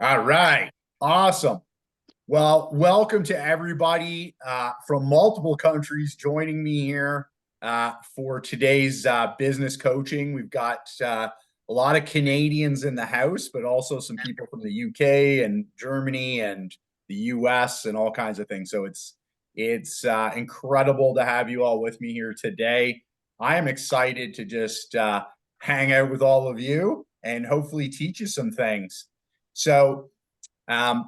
All right. Awesome. Well, welcome to everybody from multiple countries joining me here for today's business coaching. We've got a lot of Canadians in the house, but also some people from the UK and Germany and the US and all kinds of things. So it's incredible to have you all with me here today. I am excited to just hang out with all of you and hopefully teach you some things. So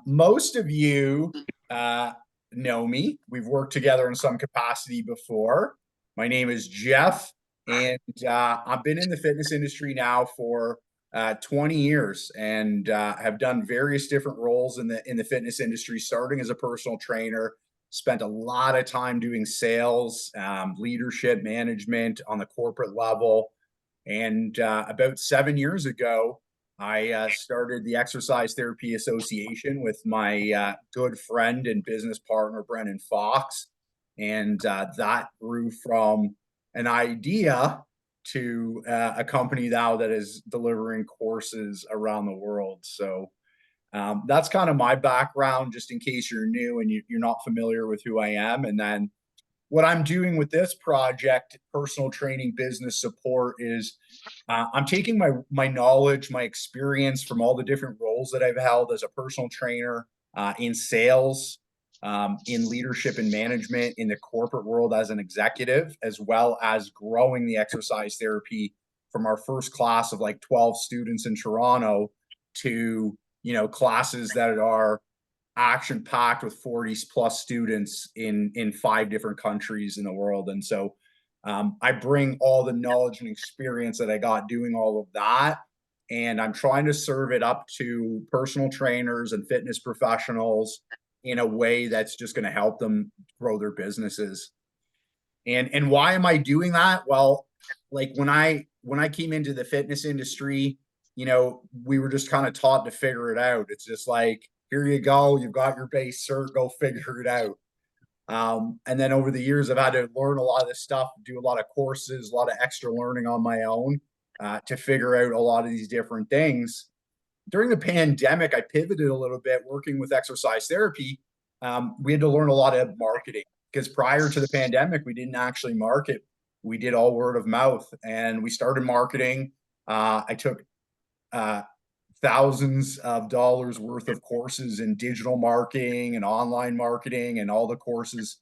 most of you uh, know me. We've worked together in some capacity before. My name is Jeff, and I've been in the fitness industry now for 20 years, and have done various different roles in the fitness industry. Starting as a personal trainer, spent a lot of time doing sales, leadership, management on the corporate level, and about 7 years ago, I started the Exercise Therapy Association with my good friend and business partner, Brennan Fox. And that grew from an idea to a company now that is delivering courses around the world. So that's kind of my background, just in case you're new and you're not familiar with who I am. And then what I'm doing with this project, personal training business support, is I'm taking my knowledge, my experience from all the different roles that I've held as a personal trainer, in sales, in leadership and management, in the corporate world as an executive, as well as growing the exercise therapy from our first class of like 12 students in Toronto to, classes that are action packed with 40 plus students in 5 different countries in the world. And so I bring all the knowledge and experience that I got doing all of that, and I'm trying to serve it up to personal trainers and fitness professionals in a way that's just going to help them grow their businesses. And why am I doing that? Well, like when I came into the fitness industry, we were just kind of taught to figure it out. It's just like, here you go, you've got your base cert, go figure it out. And then over the years, I've had to learn a lot of this stuff, do a lot of courses, a lot of extra learning on my own to figure out a lot of these different things. During the pandemic, I pivoted a little bit working with exercise therapy. We had to learn a lot of marketing because prior to the pandemic, we didn't actually market. We did all word of mouth, and we started marketing. I took uh, thousands of dollars worth of courses in digital marketing and online marketing and all the courses.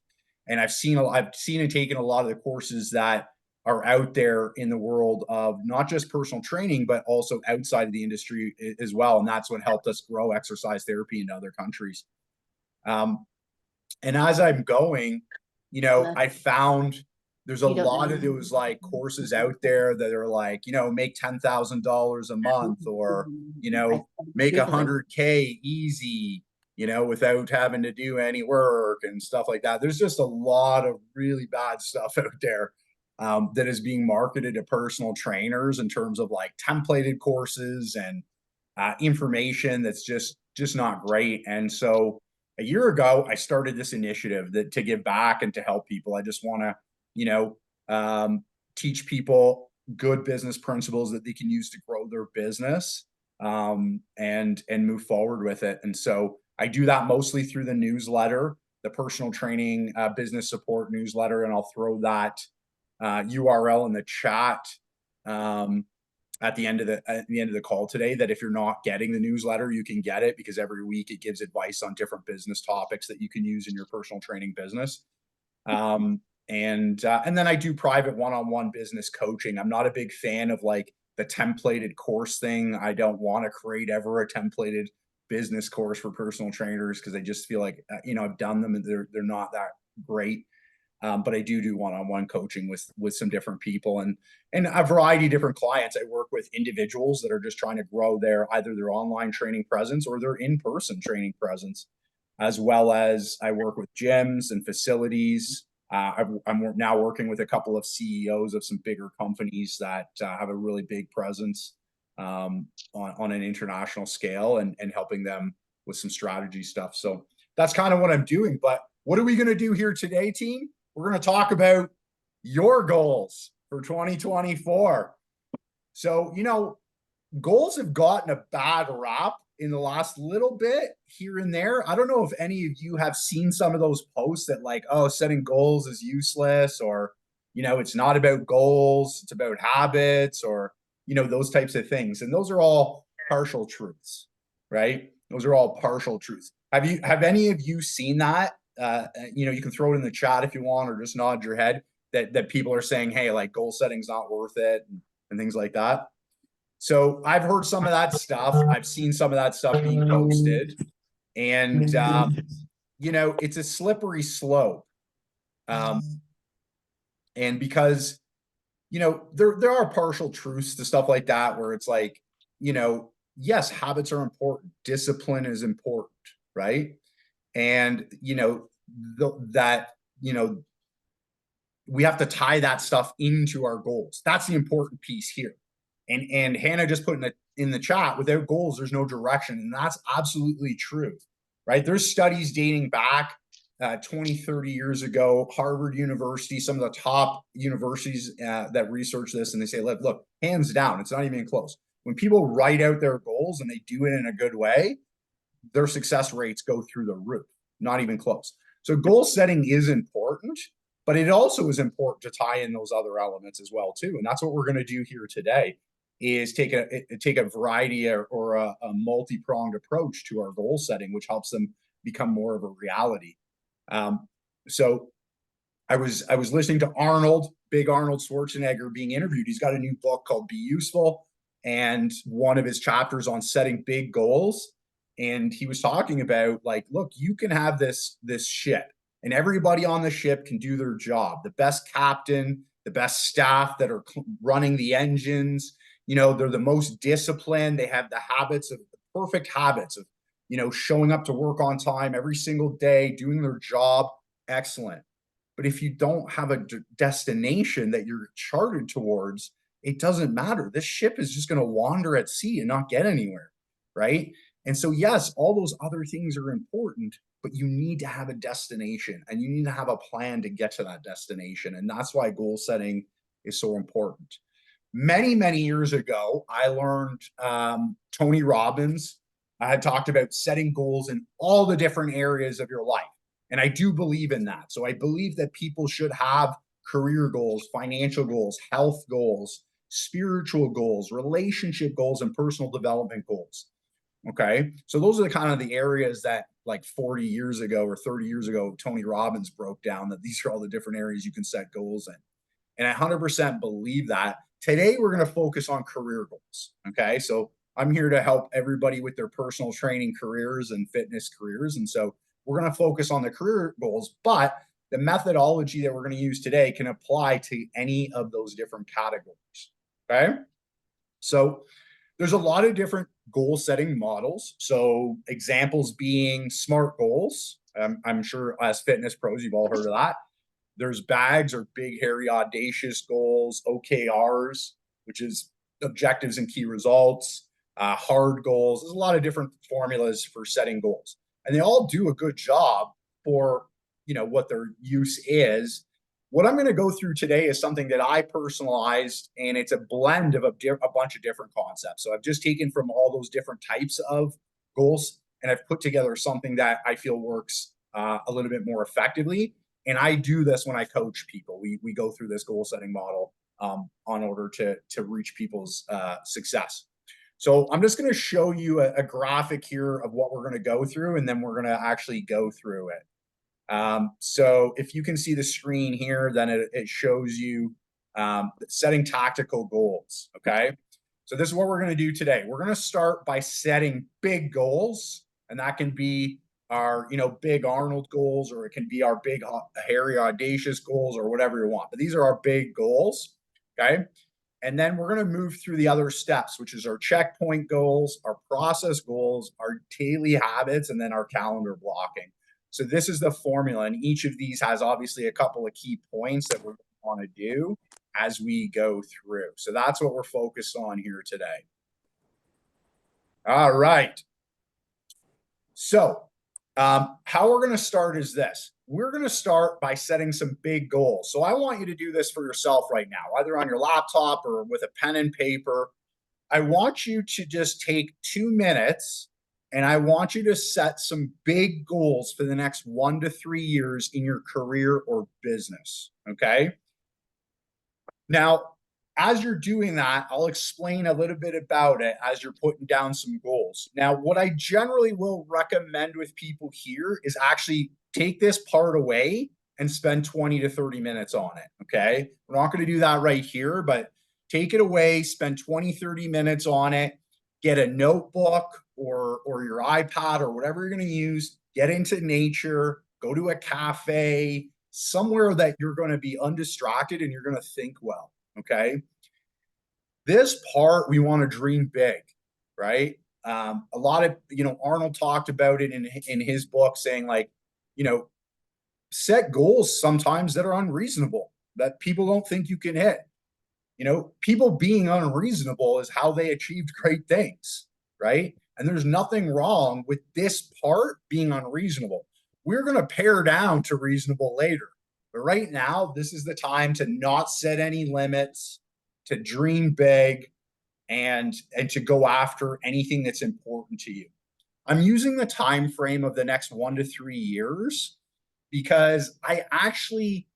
And I've seen and taken a lot of the courses that are out there in the world of not just personal training, but also outside of the industry as well. And that's what helped us grow exercise therapy in other countries. Um, and as I'm going, I found there's a You don't lot know. of those like courses out there that are like, make $10,000 a month, or, I make a Googling. 100K easy, without having to do any work and stuff like that. There's just a lot of really bad stuff out there that is being marketed to personal trainers in terms of like templated courses and information that's just not great. And so a year ago, I started this initiative that to give back and to help people. I just want to, you know, um, teach people good business principles that they can use to grow their business, and move forward with it. And so I do that mostly through the newsletter, the personal training business support newsletter, and I'll throw that URL in the chat. Um, at the end of the call today, that if you're not getting the newsletter, you can get it, because every week it gives advice on different business topics that you can use in your personal training business. And then I do private one-on-one business coaching. I'm not a big fan of like the templated course thing. I don't want to create ever a templated business course for personal trainers, because I just feel like I've done them and they're not that great. But I do one-on-one coaching with some different people, and a variety of different clients. I work with individuals that are just trying to grow either their online training presence or their in-person training presence, as well as I work with gyms and facilities. I'm now working with a couple of CEOs of some bigger companies that have a really big presence on an international scale, and helping them with some strategy stuff. So that's kind of what I'm doing. But what are we going to do here today, team? We're going to talk about your goals for 2024. So, goals have gotten a bad rap in the last little bit here and there. I don't know if any of you have seen some of those posts that like, oh, setting goals is useless, or, it's not about goals, it's about habits, or, those types of things. And those are all partial truths, right? Those are all partial truths. Have any of you seen that? You can throw it in the chat if you want, or just nod your head that people are saying, hey, like goal setting's not worth it and things like that. So I've heard some of that stuff. I've seen some of that stuff being posted, and it's a slippery slope. And because there are partial truths to stuff like that, where it's like, yes, habits are important, discipline is important, right? And we have to tie that stuff into our goals. That's the important piece here. And Hannah just put in the chat, without goals, there's no direction. And that's absolutely true, right? There's studies dating back 20, 30 years ago, Harvard University, some of the top universities that research this, and they say, look, hands down, it's not even close. When people write out their goals and they do it in a good way, their success rates go through the roof, not even close. So goal setting is important, but it also is important to tie in those other elements as well too. And that's what we're going to do here today, is take a variety or a multi-pronged approach to our goal setting, which helps them become more of a reality. So I was listening to big Arnold Schwarzenegger being interviewed. He's got a new book called Be Useful, and one of his chapters on setting big goals. And he was talking about, like, look, you can have this ship, and everybody on the ship can do their job. The best captain, the best staff that are running the engines, they're the most disciplined. They have the perfect habits of, showing up to work on time every single day, doing their job. Excellent. But if you don't have a destination that you're charted towards, it doesn't matter. This ship is just going to wander at sea and not get anywhere, right? And so, yes, all those other things are important, but you need to have a destination, and you need to have a plan to get to that destination. And that's why goal setting is so important. Many, many years ago, I learned Tony Robbins. I had talked about setting goals in all the different areas of your life. And I do believe in that. So I believe that people should have career goals, financial goals, health goals, spiritual goals, relationship goals, and personal development goals. Okay. So those are the areas that, like, 40 years ago or 30 years ago, Tony Robbins broke down, that these are all the different areas you can set goals in. And I 100% believe that. Today, we're going to focus on career goals. Okay. So I'm here to help everybody with their personal training careers and fitness careers. And so we're going to focus on the career goals, but the methodology that we're going to use today can apply to any of those different categories. Okay. So there's a lot of different goal setting models. So examples being SMART goals. I'm sure as fitness pros, you've all heard of that. There's BAGS, or big, hairy, audacious goals, OKRs, which is objectives and key results, hard goals. There's a lot of different formulas for setting goals, and they all do a good job for, what their use is. What I'm going to go through today is something that I personalized, and it's a blend of a bunch of different concepts. So I've just taken from all those different types of goals, and I've put together something that I feel works a little bit more effectively. And I do this when I coach people. We go through this goal setting model on order to reach people's success. So I'm just going to show you a graphic here of what we're going to go through, and then we're going to actually go through it. So if you can see the screen here, then it shows you setting tactical goals. Okay. So this is what we're going to do today. We're going to start by setting big goals, and that can be our, big Arnold goals, or it can be our big, hairy, audacious goals, or whatever you want. But these are our big goals. Okay. And then we're going to move through the other steps, which is our checkpoint goals, our process goals, our daily habits, and then our calendar blocking. So this is the formula, and each of these has obviously a couple of key points that we're going to want to do as we go through. So that's what we're focused on here today. All right. So how we're going to start is this. We're going to start by setting some big goals. So I want you to do this for yourself right now, either on your laptop or with a pen and paper. I want you to just take 2 minutes And I want you to set some big goals for the next 1 to 3 years in your career or business. Okay. Now, as you're doing that, I'll explain a little bit about it as you're putting down some goals. Now, what I generally will recommend with people here is actually take this part away and spend 20 to 30 minutes on it. Okay. We're not going to do that right here, but take it away, spend 20, 30 minutes on it, get a notebook or your iPad or whatever you're going to use, get into nature, go to a cafe, somewhere that you're going to be undistracted and you're going to think well. Okay. This part, we want to dream big, right? A lot of, Arnold talked about it in his book saying, like, set goals sometimes that are unreasonable, that people don't think you can hit. People being unreasonable is how they achieved great things, right? And there's nothing wrong with this part being unreasonable. We're going to pare down to reasonable later. But right now, this is the time to not set any limits, to dream big, and to go after anything that's important to you. I'm using the time frame of the next 1 to 3 years because I actually,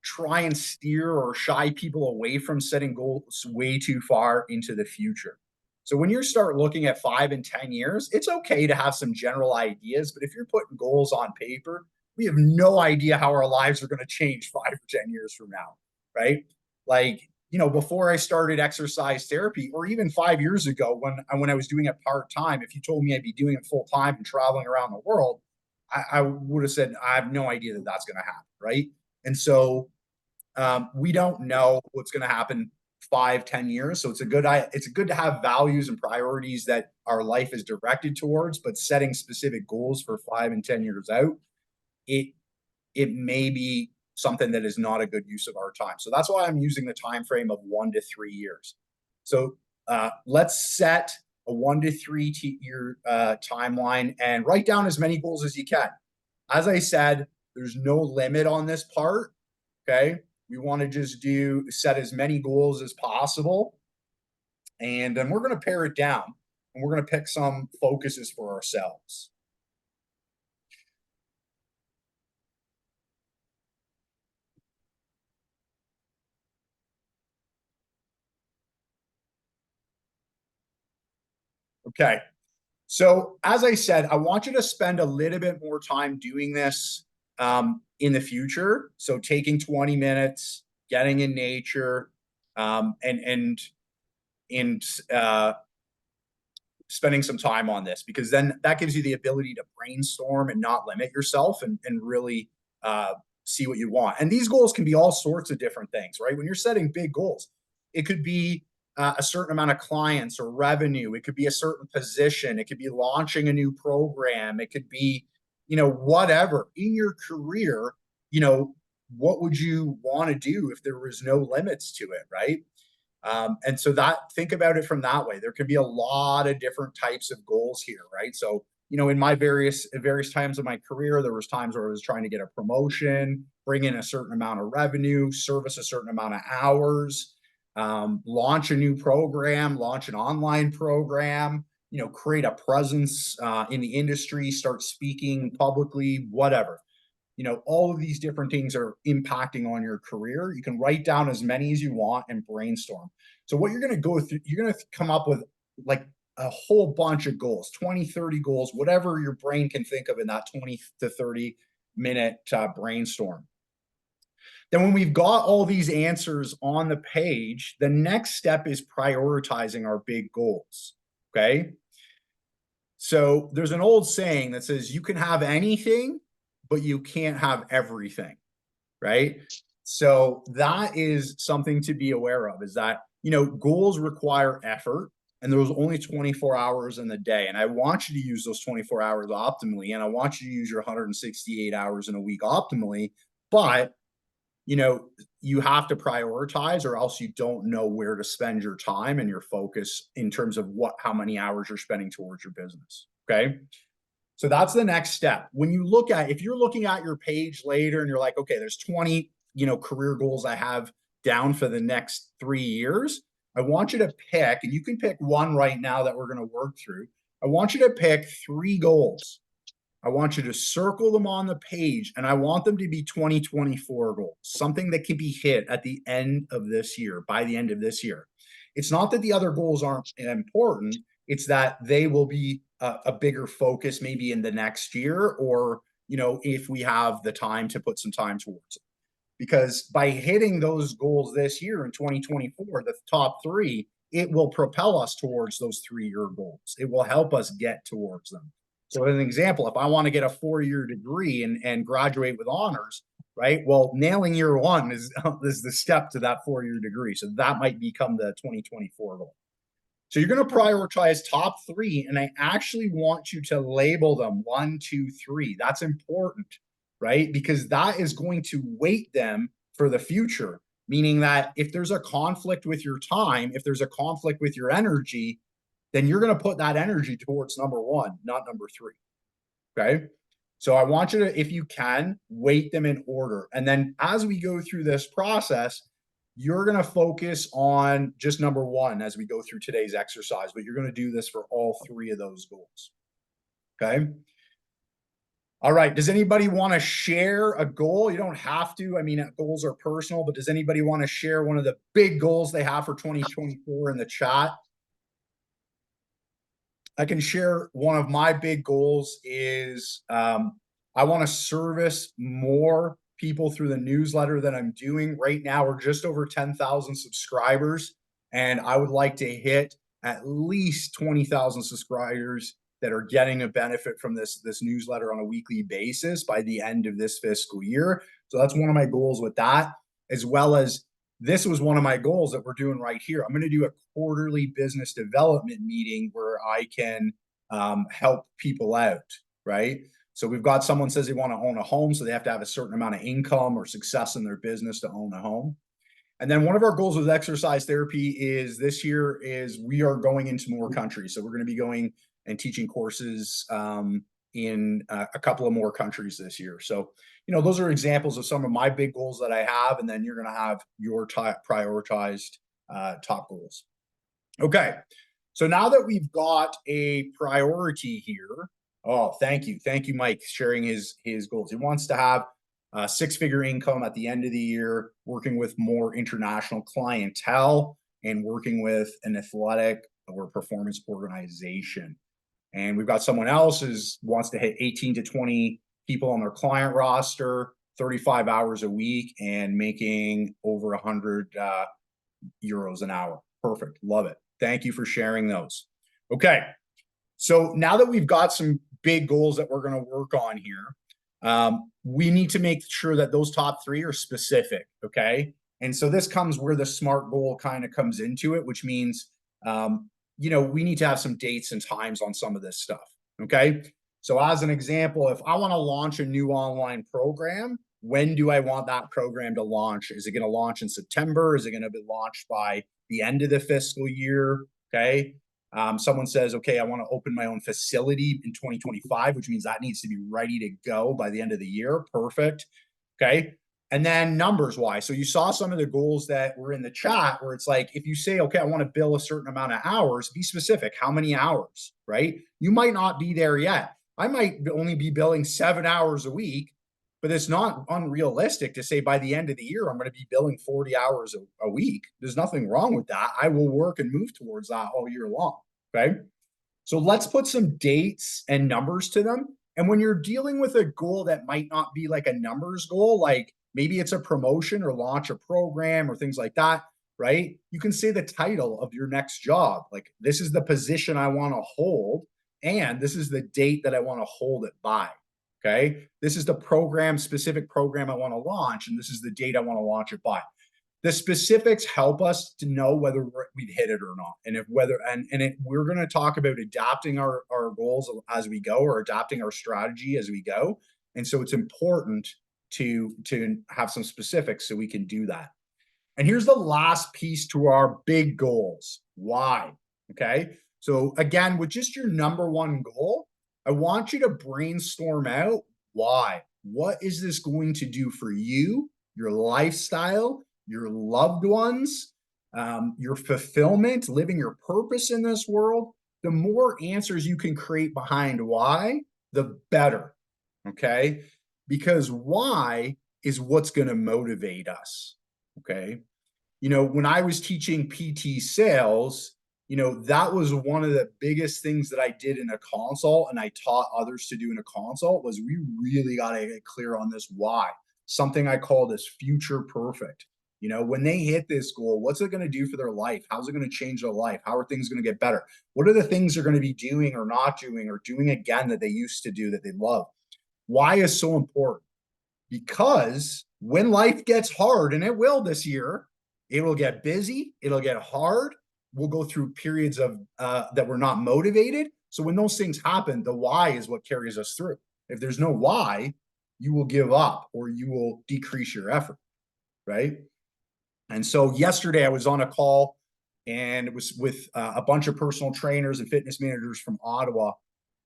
try and steer or shy people away from setting goals way too far into the future. So when you start looking at 5 and 10 years, it's okay to have some general ideas, but if you're putting goals on paper, we have no idea how our lives are going to change 5 or 10 years from now, right? Like, before I started exercise therapy, or even 5 years ago when I was doing it part time, if you told me I'd be doing it full time and traveling around the world, I would have said I have no idea that that's going to happen, right? And so we don't know what's going to happen 5, 10 years. So it's good to have values and priorities that our life is directed towards, but setting specific goals for 5 and 10 years out, it may be something that is not a good use of our time. So that's why I'm using the time frame of 1 to 3 years. So let's set a 1 to 3 year timeline and write down as many goals as you can. As I said, there's no limit on this part. Okay. We want to just set as many goals as possible. And then we're going to pare it down and we're going to pick some focuses for ourselves. Okay. So as I said, I want you to spend a little bit more time doing this in the future. So taking 20 minutes, getting in nature, and spending some time on this, because then that gives you the ability to brainstorm and not limit yourself and really see what you want. And these goals can be all sorts of different things, right? When you're setting big goals, it could be a certain amount of clients or revenue. It could be a certain position. It could be launching a new program. It could be, whatever in your career, what would you want to do if there was no limits to it, right? And so think about it from that way. There can be a lot of different types of goals here, right? So, in my various times of my career, there was times where I was trying to get a promotion, bring in a certain amount of revenue, service a certain amount of hours, launch a new program, launch an online program, create a presence in the industry, start speaking publicly, whatever. All of these different things are impacting on your career. You can write down as many as you want and brainstorm. So what you're going to go through, you're going to come up with like a whole bunch of goals, 20, 30 goals, whatever your brain can think of in that 20 to 30 minute brainstorm. Then when we've got all these answers on the page, the next step is prioritizing our big goals. Okay. So there's an old saying that says you can have anything, but you can't have everything, right? So that is something to be aware of, is that, goals require effort and there's only 24 hours in the day. And I want you to use those 24 hours optimally. And I want you to use your 168 hours in a week optimally, but you have to prioritize or else you don't know where to spend your time and your focus in terms of how many hours you're spending towards your business. Okay. So that's the next step. If you're looking at your page later and you're like, okay, there's 20, career goals I have down for the next 3 years. I want you to pick, and you can pick one right now that we're going to work through. I want you to pick 3 goals. I want you to circle them on the page, and I want them to be 2024 goals, something that can be hit at the end of this year, by the end of this year. It's not that the other goals aren't important, it's that they will be a bigger focus maybe in the next year, or, you know, if we have the time to put some time towards it. Because by hitting those goals this year in 2024, the top 3, it will propel us towards those 3-year goals. It will help us get towards them. So as an example, if I want to get a 4-year degree and graduate with honors, right? Well, nailing year 1 is the step to that 4-year degree. So that might become the 2024 goal. So you're going to prioritize top 3, and I actually want you to label them 1, 2, 3. That's important, right? Because that is going to weight them for the future, meaning that if there's a conflict with your time, if there's a conflict with your energy, then you're going to put that energy towards number 1, not number 3. Okay. So I want you to, if you can, weight them in order. And then as we go through this process, you're going to focus on just number 1 as we go through today's exercise, but you're going to do this for all 3 of those goals. Okay. All right. Does anybody want to share a goal? You don't have to. I mean, goals are personal, but does anybody want to share one of the big goals they have for 2024 in the chat? I can share one of my big goals is I want to service more people through the newsletter that I'm doing. Right now, we're just over 10,000 subscribers, and I would like to hit at least 20,000 subscribers that are getting a benefit from this newsletter on a weekly basis by the end of this fiscal year. So that's one of my goals with that, as well as this was one of my goals that we're doing right here. I'm going to do a quarterly business development meeting where I can help people out, right? So we've got someone says they want to own a home, so they have to have a certain amount of income or success in their business to own a home. And then one of our goals with exercise therapy is this year is we are going into more countries. So we're going to be going and teaching courses in a couple of more countries this year. So, you know, those are examples of some of my big goals that I have, and then you're going to have your prioritized top goals. Okay. So now that we've got a priority here, oh, thank you, Mike, sharing his goals. He wants to have a 6-figure income at the end of the year, working with more international clientele, and working with an athletic or performance organization. And we've got someone else who wants to hit 18 to 20 people on their client roster, 35 hours a week, and making over 100 euros an hour. Perfect. Love it. Thank you for sharing those. Okay. So now that we've got some big goals that we're going to work on here, we need to make sure that those top 3 are specific. Okay. And so this comes where the SMART goal kind of comes into it, which means, you know, we need to have some dates and times on some of this stuff. Okay. So as an example, if I want to launch a new online program, when do I want that program to launch? Is it going to launch in September? Is it going to be launched by the end of the fiscal year? Okay. Someone says, okay, I want to open my own facility in 2025, which means that needs to be ready to go by the end of the year. Perfect. Okay. And then numbers wise. So you saw some of the goals that were in the chat where it's like, if you say, okay, I want to bill a certain amount of hours, be specific. How many hours, right? You might not be there yet. I might only be billing 7 hours a week, but it's not unrealistic to say by the end of the year, I'm going to be billing 40 hours a week. There's nothing wrong with that. I will work and move towards that all year long. Okay. So let's put some dates and numbers to them. And when you're dealing with a goal that might not be like a numbers goal, like maybe it's a promotion or launch a program or things like that, right? You can say the title of your next job. Like, this is the position I want to hold, and this is the date that I want to hold it by. Okay. This is the specific program I want to launch, and this is the date I want to launch it by. The specifics help us to know whether we've hit it or not. And if we're going to talk about adapting our goals as we go, or adapting our strategy as we go. And so it's important to have some specifics so we can do that. And here's the last piece to our big goals. Why? Okay. So again, with just your number 1 goal, I want you to brainstorm out why. What is this going to do for you, your lifestyle, your loved ones, your fulfillment, living your purpose in this world? the more answers you can create behind why, the better. Okay. Because why is what's going to motivate us. Okay. When I was teaching PT sales, that was one of the biggest things that I did in a consult and I taught others to do in a consult was we really got to get clear on this why. Something I call this future perfect. When they hit this goal, what's it going to do for their life? How's it going to change their life? How are things going to get better? What are the things they're going to be doing or not doing or doing again that they used to do that they love? Why is so important? Because when life gets hard, and it will this year, it will get busy, it'll get hard. We'll go through periods of that we're not motivated. So when those things happen, the why is what carries us through. If there's no why, you will give up or you will decrease your effort, right? And so yesterday I was on a call and it was with a bunch of personal trainers and fitness managers from Ottawa.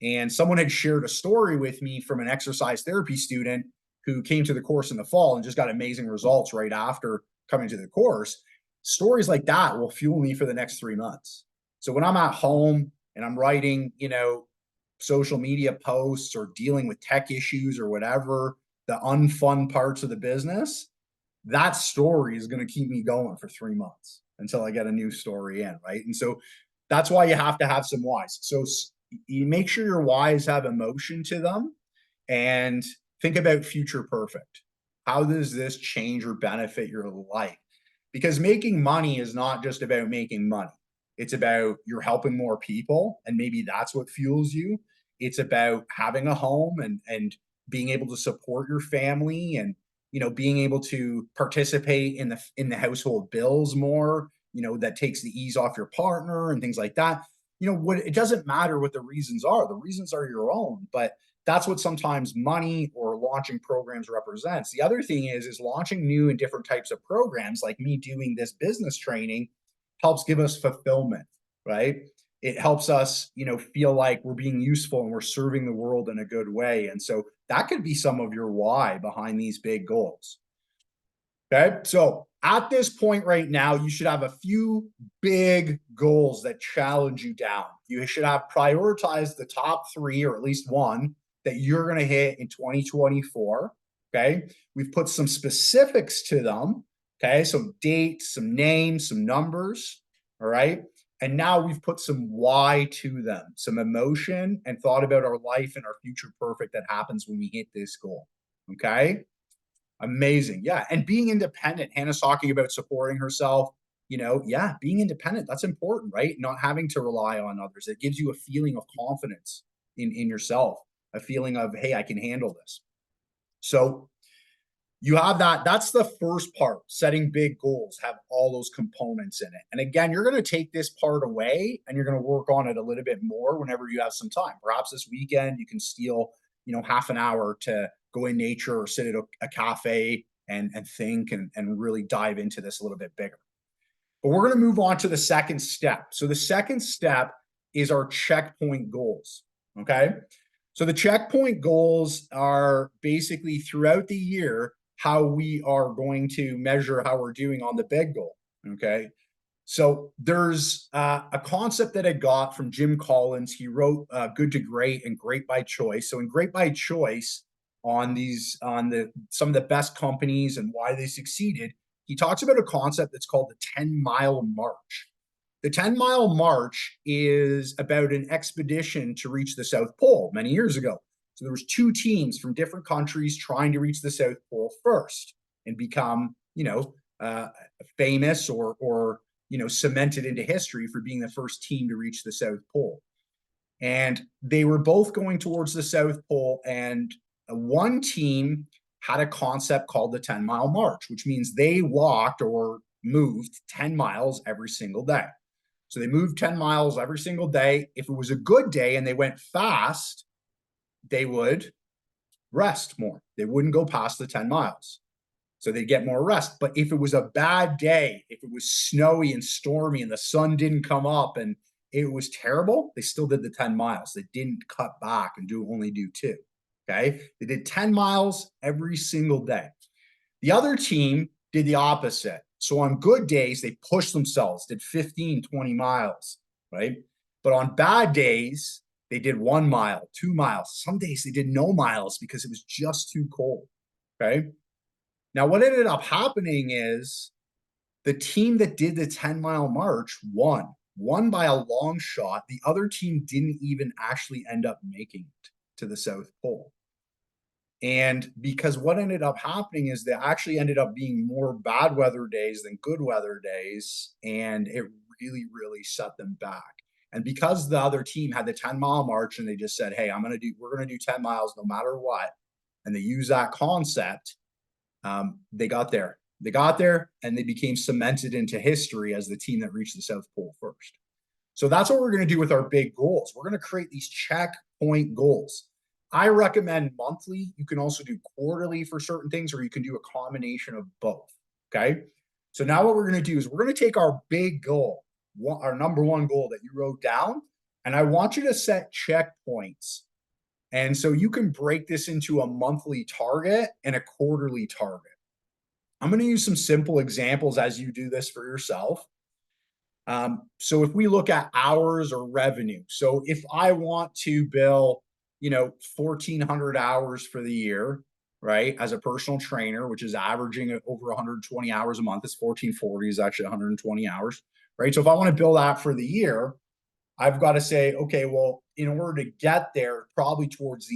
And someone had shared a story with me from an exercise therapy student who came to the course in the fall and just got amazing results right after coming to the course. Stories like that will fuel me for the next 3 months. So when I'm at home and I'm writing, social media posts or dealing with tech issues or whatever, the unfun parts of the business, that story is going to keep me going for 3 months until I get a new story in, right? And so that's why you have to have some whys. So you make sure your whys have emotion to them and think about future perfect. How does this change or benefit your life? Because making money is not just about making money. It's about you're helping more people and maybe that's what fuels you. It's about having a home and being able to support your family and being able to participate in the household bills more, that takes the ease off your partner and things like that. What it doesn't matter what the reasons are. The reasons are your own, but that's what sometimes money or launching programs represents. The other thing is launching new and different types of programs like me doing this business training helps give us fulfillment, right? It helps us, feel like we're being useful and we're serving the world in a good way. And so that could be some of your why behind these big goals. Okay. So at this point right now, you should have a few big goals that challenge you down. You should have prioritized the top 3 or at least one that you're going to hit in 2024. Okay. We've put some specifics to them. Okay. Some dates, some names, some numbers. All right. And now we've put some why to them, some emotion, and thought about our life and our future perfect that happens when we hit this goal. Okay. Amazing. Yeah. And being independent. Hannah's talking about supporting herself. Yeah, being independent, that's important, right? Not having to rely on others. It gives you a feeling of confidence in yourself, a feeling of, hey, I can handle this. So you have that. That's the first part. Setting big goals have all those components in it. And again, you're going to take this part away and you're going to work on it a little bit more whenever you have some time. Perhaps this weekend you can steal, half an hour to go in nature or sit at a cafe and think and really dive into this a little bit bigger. But we're going to move on to the second step. So the second step is our checkpoint goals. Okay. So the checkpoint goals are basically throughout the year how we are going to measure how we're doing on the big goal. Okay. So there's a concept that I got from Jim Collins. He wrote Good to Great and Great by Choice. So in Great by Choice, on some of the best companies and why they succeeded, he talks about a concept that's called the 10-mile march. The 10-mile march is about an expedition to reach the South Pole many years ago. So there was 2 teams from different countries trying to reach the South Pole first and become, famous or cemented into history for being the first team to reach the South Pole. And they were both going towards the South Pole, and one team had a concept called the 10-mile march, which means they walked or moved 10 miles every single day. So they moved 10 miles every single day. If it was a good day and they went fast, they would rest more. They wouldn't go past the 10 miles. So they'd get more rest. But if it was a bad day, if it was snowy and stormy and the sun didn't come up and it was terrible, they still did the 10 miles. They didn't cut back and only do 2. Okay. They did 10 miles every single day. The other team did the opposite. So on good days, they pushed themselves, did 15, 20 miles, right? But on bad days, they did 1 mile, 2 miles. Some days they did no miles because it was just too cold. Okay. Now, what ended up happening is the team that did the 10-mile march won by a long shot. The other team didn't even actually end up making it to the South Pole. And because what ended up happening is they actually ended up being more bad weather days than good weather days. And it really, really set them back. And because the other team had the 10-mile march and they just said, hey, we're going to do 10 miles no matter what. And they use that concept. They got there. They got there and they became cemented into history as the team that reached the South Pole first. So that's what we're going to do with our big goals. We're going to create these checkpoint goals. I recommend monthly. You can also do quarterly for certain things, or you can do a combination of both. Okay. So now what we're going to do is we're going to take our big goal, our number one goal that you wrote down, and I want you to set checkpoints. And so you can break this into a monthly target and a quarterly target. I'm going to use some simple examples as you do this for yourself. So if we look at hours or revenue, so if I want to bill, 1,400 hours for the year, right, as a personal trainer, which is averaging over 120 hours a month, it's 1,440 is actually 120 hours, right? So if I want to bill that for the year, I've got to say, okay, well, in order to get there, probably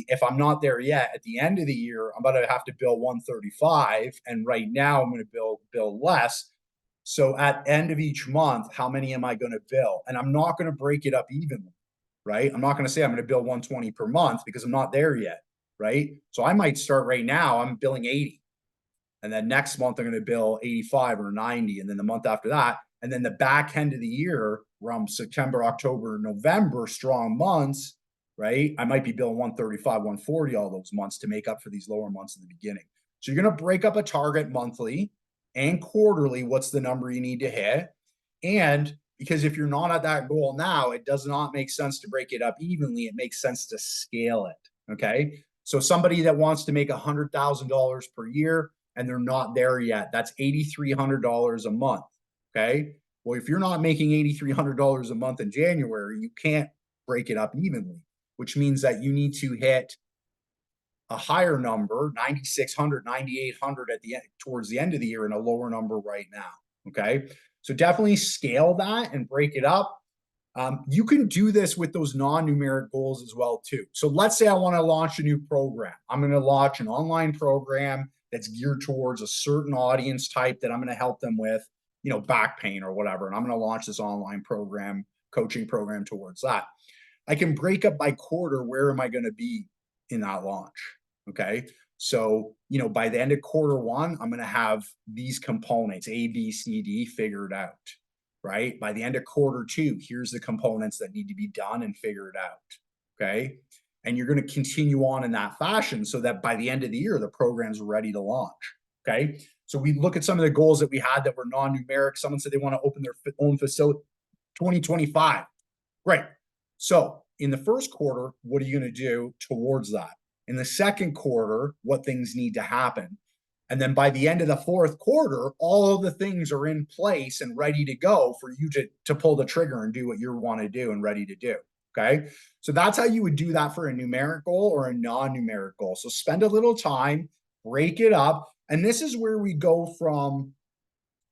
if I'm not there yet, at the end of the year, I'm going to have to bill 135. And right now I'm going to bill less. So at end of each month, how many am I going to bill? And I'm not going to break it up evenly, right? I'm not going to say I'm going to bill 120 per month because I'm not there yet, right? So I might start right now, I'm billing 80. And then next month, I'm going to bill 85 or 90. And then the month after that, and then the back end of the year, around September, October, November, strong months, right? I might be billing 135, 140 all those months to make up for these lower months in the beginning. So you're going to break up a target monthly and quarterly. What's the number you need to hit? And because if you're not at that goal now, it does not make sense to break it up evenly. It makes sense to scale it. Okay. So somebody that wants to make $100,000 per year and they're not there yet, that's $8,300 a month. Okay. Well, if you're not making $8,300 a month in January, you can't break it up evenly, which means that you need to hit a higher number, 9,600, 9,800 at the end, towards the end of the year, and a lower number right now. Okay. So definitely scale that and break it up. You can do this with those non-numeric goals as well too. So let's say I want to launch a new program. I'm going to launch an online program that's geared towards a certain audience type that I'm going to help them with, back pain or whatever. And I'm going to launch this online program, coaching program towards that. I can break up by quarter. Where am I going to be in that launch? Okay. So, by the end of quarter one, I'm going to have these components, A, B, C, D, figured out, right? By the end of quarter two, here's the components that need to be done and figured out. Okay. And you're going to continue on in that fashion so that by the end of the year, the program's ready to launch. Okay. So we look at some of the goals that we had that were non-numeric. Someone said they want to open their own facility 2025. Great. So in the first quarter, what are you going to do towards that? In the second quarter, what things need to happen? And then by the end of the fourth quarter, all of the things are in place and ready to go for you to pull the trigger and do what you want to do and ready to do. Okay. So that's how you would do that for a numeric goal or a non-numeric goal. So spend a little time, break it up. And this is where we go from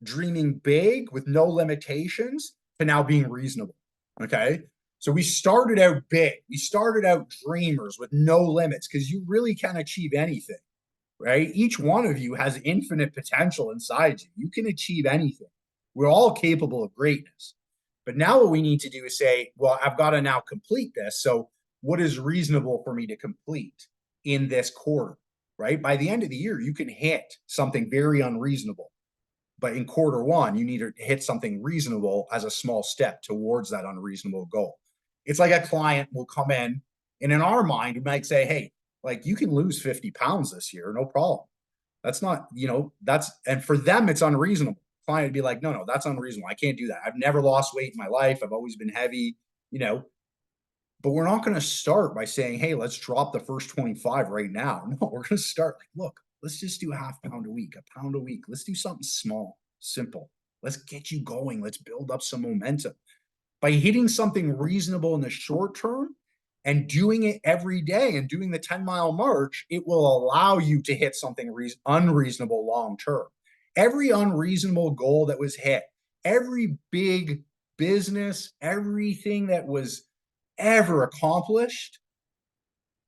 dreaming big with no limitations to now being reasonable. Okay. So we started out big. We started out dreamers with no limits because you really can achieve anything, right? Each one of you has infinite potential inside you. You can achieve anything. We're all capable of greatness. But now what we need to do is say, well, I've got to now complete this. So what is reasonable for me to complete in this quarter, right? By the end of the year, you can hit something very unreasonable. But in quarter one, you need to hit something reasonable as a small step towards that unreasonable goal. It's like a client will come in, and in our mind, we might say, hey, like you can lose 50 pounds this year, no problem. That's not, and for them, it's unreasonable. The client would be like, no, that's unreasonable. I can't do that. I've never lost weight in my life. I've always been heavy, but we're not going to start by saying, hey, let's drop the first 25 right now. No, we're going to start like, look, let's just do a half pound a week, a pound a week. Let's do something small, simple. Let's get you going. Let's build up some momentum. By hitting something reasonable in the short term and doing it every day and doing the 10-mile march, it will allow you to hit something unreasonable long term. Every unreasonable goal that was hit, every big business, everything that was ever accomplished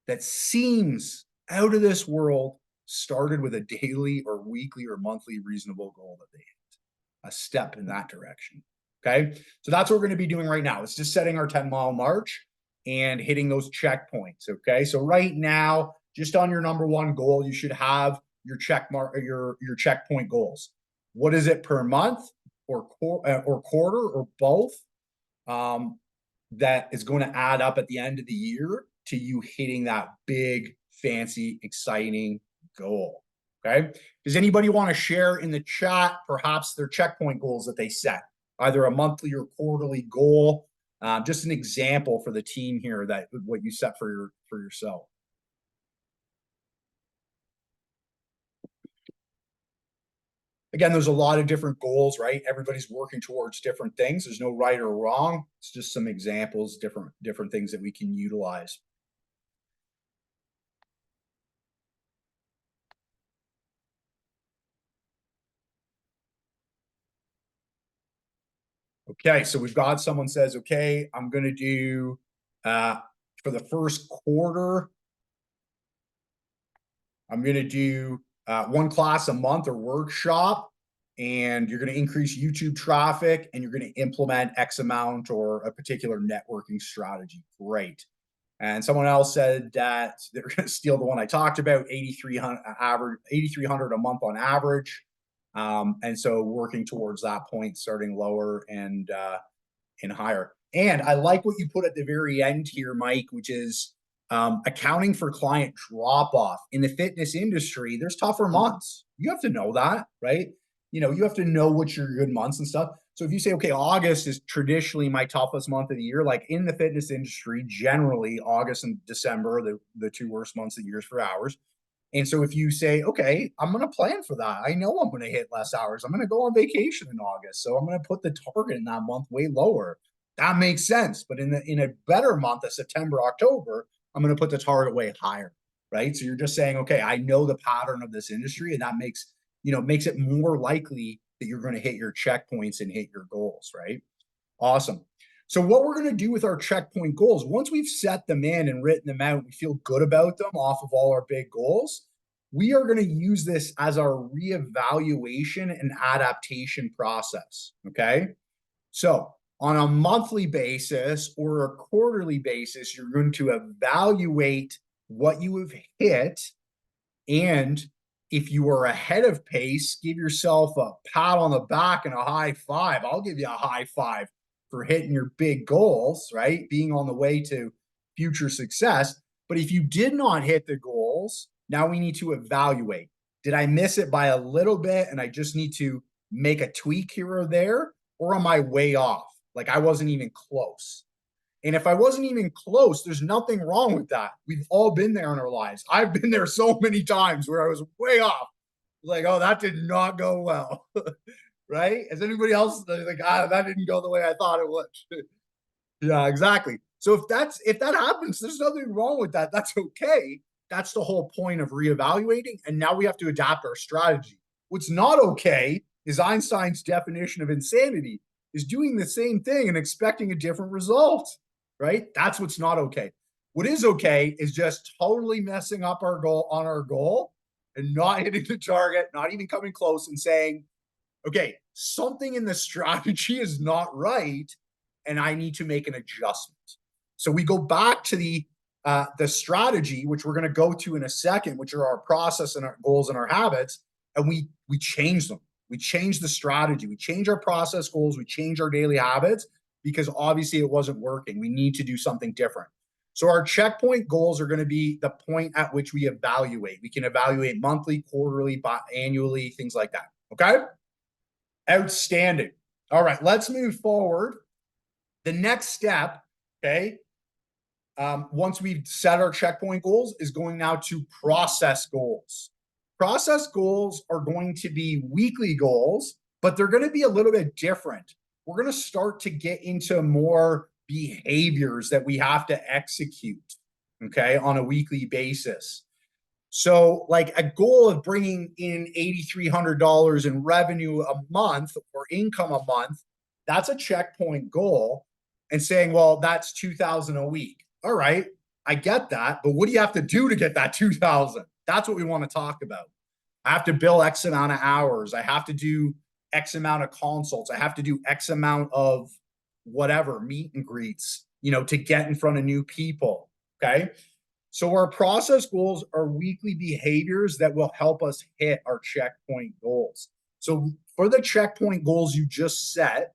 that seems out of this world started with a daily or weekly or monthly reasonable goal that they hit, a step in that direction. Okay. So that's what we're going to be doing right now. It's just setting our 10-mile march and hitting those checkpoints. Okay. So right now, just on your number one goal, you should have your your checkpoint goals. What is it per month or quarter or both? That is going to add up at the end of the year to you hitting that big, fancy, exciting goal. Okay. Does anybody want to share in the chat perhaps their checkpoint goals that they set, either a monthly or quarterly goal? Just an example for the team here that what you set for yourself. Again, there's a lot of different goals, right? Everybody's working towards different things. There's no right or wrong. It's just some examples, different things that we can utilize. Okay, so we've got someone says, okay, I'm going to do for the first quarter, I'm going to do one class a month or workshop, and you're going to increase YouTube traffic and you're going to implement X amount or a particular networking strategy. Great. And someone else said that they're going to steal the one I talked about, 8,300 a month on average. And so working towards that point, starting lower and higher. And I like what you put at the very end here, Mike, which is accounting for client drop off. In the fitness industry, there's tougher months. You have to know that, right? You have to know what's your good months and stuff. So if you say, okay, August is traditionally my toughest month of the year, like in the fitness industry, generally August and December are the two worst months of the year for hours. And so if you say, okay, I'm going to plan for that. I know I'm going to hit less hours. I'm going to go on vacation in August. So I'm going to put the target in that month way lower. That makes sense. But in a better month of September, October, I'm going to put the target way higher, right? So you're just saying, okay, I know the pattern of this industry, and that makes it more likely that you're going to hit your checkpoints and hit your goals, right? Awesome. So what we're going to do with our checkpoint goals, once we've set them in and written them out, we feel good about them off of all our big goals, we are going to use this as our reevaluation and adaptation process, okay? So on a monthly basis or a quarterly basis, you're going to evaluate what you have hit, and if you are ahead of pace, give yourself a pat on the back and a high five. I'll give you a high five for hitting your big goals, right? Being on the way to future success. But if you did not hit the goals, now we need to evaluate. Did I miss it by a little bit and I just need to make a tweak here or there? Or am I way off? Like I wasn't even close. And if I wasn't even close, there's nothing wrong with that. We've all been there in our lives. I've been there so many times where I was way off. Like, oh, that did not go well. Right? Is anybody else like, that didn't go the way I thought it would? Yeah, exactly. So if that happens, there's nothing wrong with that. That's okay. That's the whole point of reevaluating. And now we have to adapt our strategy. What's not okay is Einstein's definition of insanity, is doing the same thing and expecting a different result, right? That's what's not okay. What is okay is just totally messing up our goal and not hitting the target, not even coming close, and saying, okay, something in the strategy is not right, and I need to make an adjustment. So we go back to the strategy, which we're going to go to in a second, which are our process and our goals and our habits, and we change them. We change the strategy. We change our process goals. We change our daily habits because obviously it wasn't working. We need to do something different. So our checkpoint goals are going to be the point at which we evaluate. We can evaluate monthly, quarterly, annually, things like that. Okay? Outstanding. All right, let's move forward. The next step, okay, once we've set our checkpoint goals, is going now to process goals. Process goals are going to be weekly goals, but they're going to be a little bit different. we're going to start to get into more behaviors that we have to execute, okay, on a weekly basis. So, like a goal of bringing in $8,300 in revenue a month or income a month, that's a checkpoint goal. And saying, well, that's 2,000 a week. All right, I get that, but what do you have to do to get that 2,000? That's what we want to talk about. I have to bill X amount of hours. I have to do X amount of consults. I have to do X amount of whatever meet and greets, to get in front of new people. Okay. So our process goals are weekly behaviors that will help us hit our checkpoint goals. So for the checkpoint goals you just set,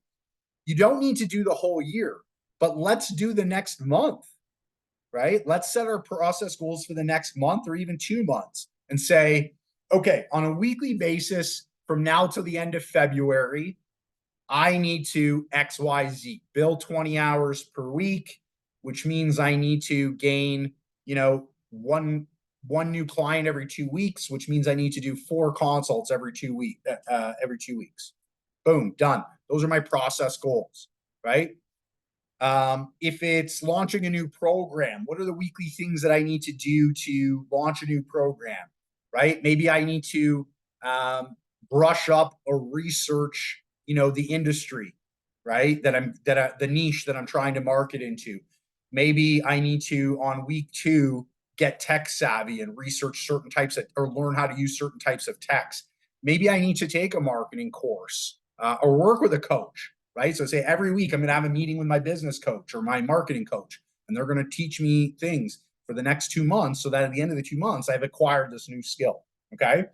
you don't need to do the whole year, but let's do the next month, right? Let's set our process goals for the next month or even 2 months and say, okay, on a weekly basis from now till the end of February, I need to XYZ, bill 20 hours per week, which means I need to gain, one new client every 2 weeks, which means I need to do 4 consults every 2 weeks. Boom, done. Those are my process goals, right? If it's launching a new program, what are the weekly things that I need to do to launch a new program, right? Maybe I need to brush up or research, the industry, right? The niche that I'm trying to market into. Maybe I need to, on week 2, get tech savvy and research certain types of, or learn how to use certain types of techs. Maybe I need to take a marketing course or work with a coach, right? So say every week I'm going to have a meeting with my business coach or my marketing coach, and they're going to teach me things for the next 2 months so that at the end of the 2 months, I've acquired this new skill. Okay.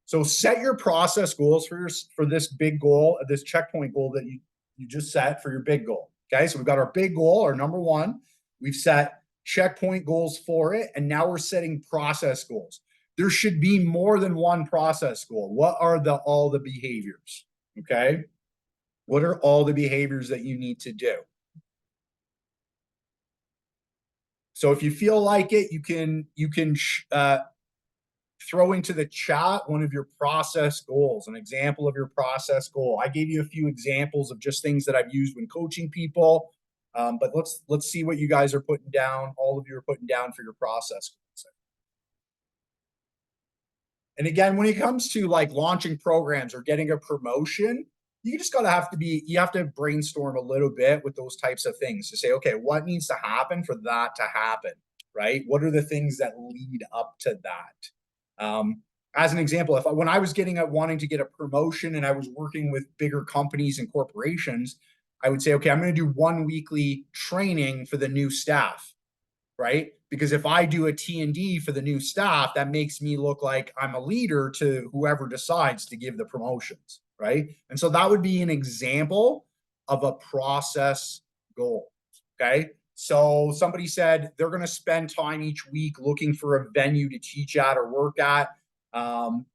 So set your process goals for this big goal, this checkpoint goal that you just set for your big goal. Okay. So we've got our big goal, our number one. We've set checkpoint goals for it. And now we're setting process goals. There should be more than one process goal. What are all the behaviors? Okay. What are all the behaviors that you need to do? So if you feel like it, you can throw into the chat one of your process goals, an example of your process goal. I gave you a few examples of just things that I've used when coaching people, but let's see what you guys are putting down. All of you are putting down for your process goals. And again, when it comes to like launching programs or getting a promotion, you just you have to brainstorm a little bit with those types of things to say, okay, what needs to happen for that to happen, right? What are the things that lead up to that? As an example, when I was wanting to get a promotion and I was working with bigger companies and corporations, I would say, okay, I'm going to do 1 weekly training for the new staff, right? Because if I do a T&D for the new staff, that makes me look like I'm a leader to whoever decides to give the promotions, right? And so that would be an example of a process goal, okay? So somebody said they're going to spend time each week looking for a venue to teach at or work at. Someone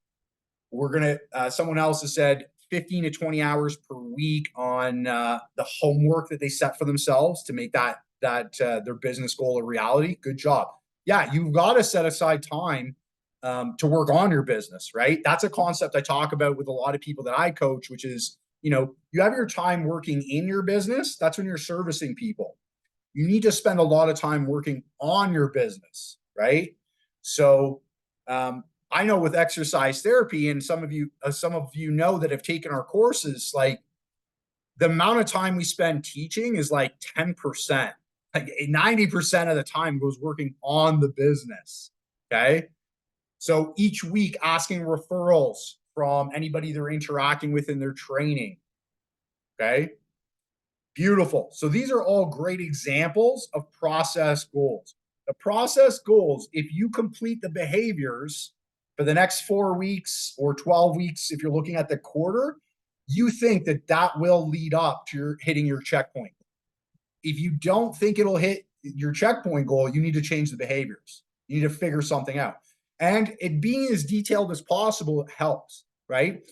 else has said 15 to 20 hours per week on the homework that they set for themselves to make that their business goal a reality. Good job. Yeah, you've got to set aside time to work on your business, right? That's a concept I talk about with a lot of people that I coach, which is, you have your time working in your business. That's when you're servicing people. You need to spend a lot of time working on your business, right? So I know with exercise therapy, and some of you know that have taken our courses, like the amount of time we spend teaching is like 10%. Like 90% of the time goes working on the business. Okay. So each week asking referrals from anybody they're interacting with in their training. Okay. Beautiful. So these are all great examples of process goals. The process goals, if you complete the behaviors for the next 4 weeks or 12 weeks, if you're looking at the quarter, you think that will lead up to your hitting your checkpoint. If you don't think it'll hit your checkpoint goal, you need to change the behaviors. You need to figure something out. And it being as detailed as possible helps, right?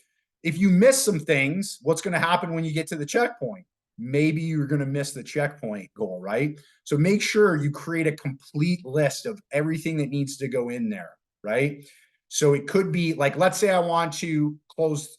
If you miss some things, what's going to happen when you get to the checkpoint? Maybe you're going to miss the checkpoint goal, right? So make sure you create a complete list of everything that needs to go in there, right? So it could be like, let's say I want to close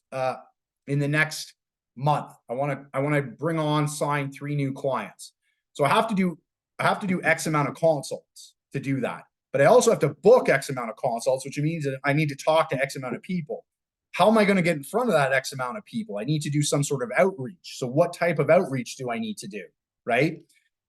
in the next month. I want to bring on, sign 3 new clients. So I have to do X amount of consults to do that. But I also have to book X amount of consults, which means that I need to talk to X amount of people. How am I going to get in front of that X amount of people? I need to do some sort of outreach. So what type of outreach do I need to do, right?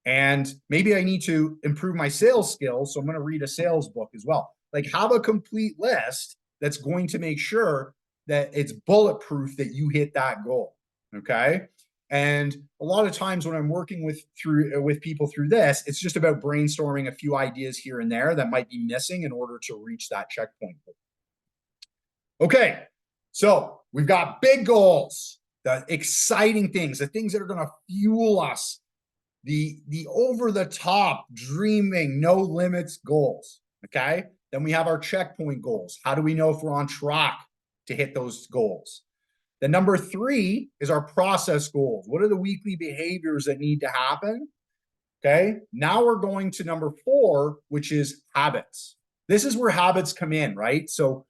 And maybe I need to improve my sales skills. So I'm going to read a sales book as well. Like, have a complete list that's going to make sure that it's bulletproof that you hit that goal. Okay. And a lot of times when I'm working with people through this, it's just about brainstorming a few ideas here and there that might be missing in order to reach that checkpoint. Okay. So we've got big goals, the exciting things, the things that are going to fuel us, the over the top dreaming, no limits goals. Okay. Then we have our checkpoint goals. How do we know if we're on track to hit those goals? Then number 3 is our process goals. What are the weekly behaviors that need to happen? Okay. Now we're going to number 4, which is habits. This is where habits come in, right? So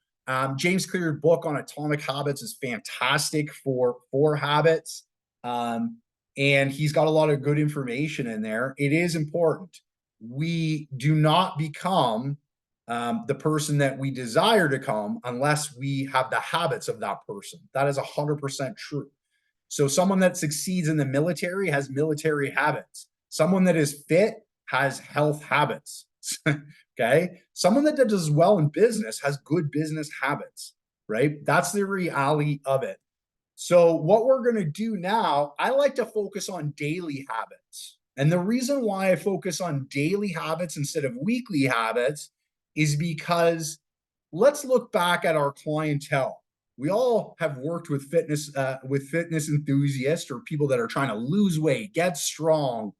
James Clear's book on atomic habits is fantastic for habits. And he's got a lot of good information in there. It is important. We do not become the person that we desire to become unless we have the habits of that person. That is 100% true. So someone that succeeds in the military has military habits. Someone that is fit has health habits. Okay. Someone that does well in business has good business habits, right? That's the reality of it. So what we're going to do now, I like to focus on daily habits. And the reason why I focus on daily habits instead of weekly habits is because let's look back at our clientele. We all have worked with fitness enthusiasts or people that are trying to lose weight, get strong,